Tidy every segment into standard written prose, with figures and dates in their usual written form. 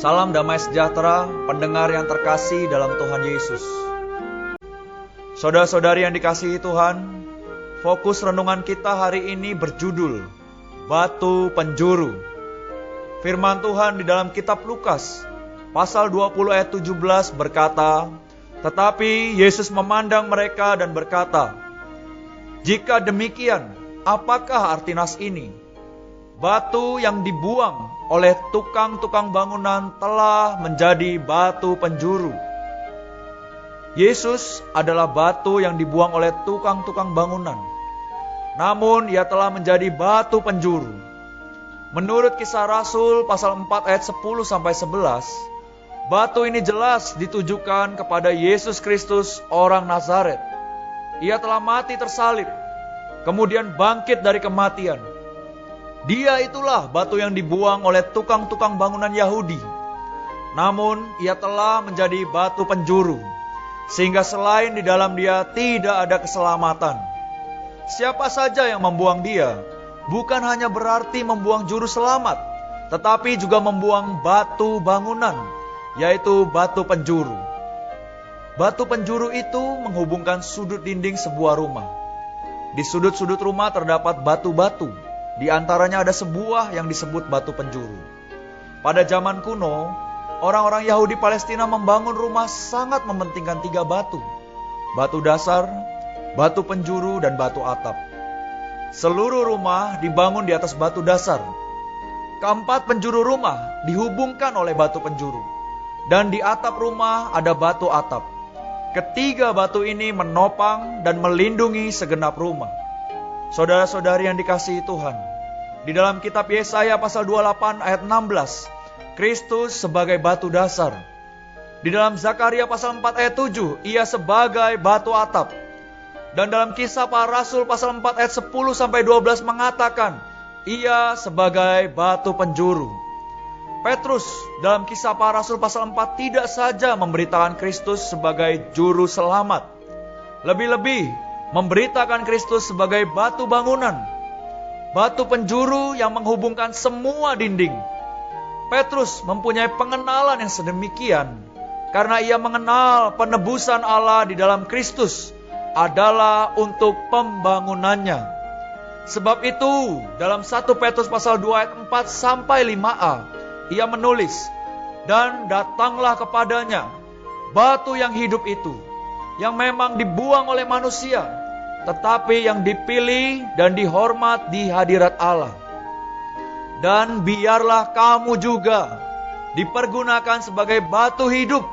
Salam damai sejahtera, pendengar yang terkasih dalam Tuhan Yesus. Saudara-saudari yang dikasihi Tuhan, fokus renungan kita hari ini berjudul Batu Penjuru. Firman Tuhan di dalam kitab Lukas, pasal 20 ayat 17 berkata, "Tetapi Yesus memandang mereka dan berkata, 'Jika demikian, apakah arti nas ini? Batu yang dibuang oleh tukang-tukang bangunan telah menjadi batu penjuru.'" Yesus adalah batu yang dibuang oleh tukang-tukang bangunan. Namun ia telah menjadi batu penjuru. Menurut Kisah Rasul pasal 4 ayat 10-11, batu ini jelas ditujukan kepada Yesus Kristus orang Nazaret. Ia telah mati tersalib, kemudian bangkit dari kematian. Dia itulah batu yang dibuang oleh tukang-tukang bangunan Yahudi. Namun ia telah menjadi batu penjuru, sehingga selain di dalam dia tidak ada keselamatan. Siapa saja yang membuang dia, bukan hanya berarti membuang juru selamat, tetapi juga membuang batu bangunan, yaitu batu penjuru. Batu penjuru itu menghubungkan sudut dinding sebuah rumah. Di sudut-sudut rumah terdapat batu-batu. Di antaranya ada sebuah yang disebut batu penjuru. Pada zaman kuno, orang-orang Yahudi Palestina membangun rumah sangat mementingkan 3 batu. Batu dasar, batu penjuru, dan batu atap. Seluruh rumah dibangun di atas batu dasar. Keempat penjuru rumah dihubungkan oleh batu penjuru. Dan di atap rumah ada batu atap. Ketiga batu ini menopang dan melindungi segenap rumah. Saudara-saudari yang dikasihi Tuhan, di dalam kitab Yesaya pasal 28 ayat 16, Kristus sebagai batu dasar. Di dalam Zakaria pasal 4 ayat 7, ia sebagai batu atap. Dan dalam Kisah Para Rasul pasal 4 ayat 10-12 mengatakan, ia sebagai batu penjuru. Petrus dalam Kisah Para Rasul pasal 4 tidak saja memberitakan Kristus sebagai juru selamat, lebih-lebih memberitakan Kristus sebagai batu bangunan, batu penjuru yang menghubungkan semua dinding. Petrus mempunyai pengenalan yang sedemikian karena ia mengenal penebusan Allah di dalam Kristus adalah untuk pembangunannya. Sebab itu dalam 1 Petrus pasal 2 ayat 4-5a ia menulis, "Dan datanglah kepadanya batu yang hidup itu, yang memang dibuang oleh manusia, tetapi yang dipilih dan dihormat di hadirat Allah. Dan biarlah kamu juga dipergunakan sebagai batu hidup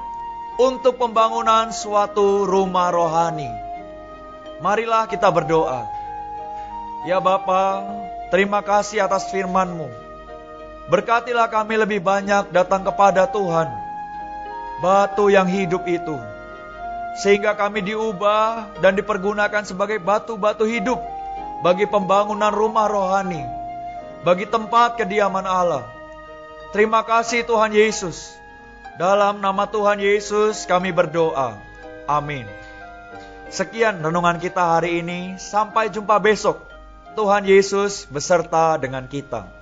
untuk pembangunan suatu rumah rohani." Marilah kita berdoa. Ya Bapa, terima kasih atas firman-Mu. Berkatilah kami lebih banyak datang kepada Tuhan, batu yang hidup itu, sehingga kami diubah dan dipergunakan sebagai batu-batu hidup bagi pembangunan rumah rohani, bagi tempat kediaman Allah. Terima kasih Tuhan Yesus. Dalam nama Tuhan Yesus kami berdoa. Amin. Sekian renungan kita hari ini. Sampai jumpa besok. Tuhan Yesus beserta dengan kita.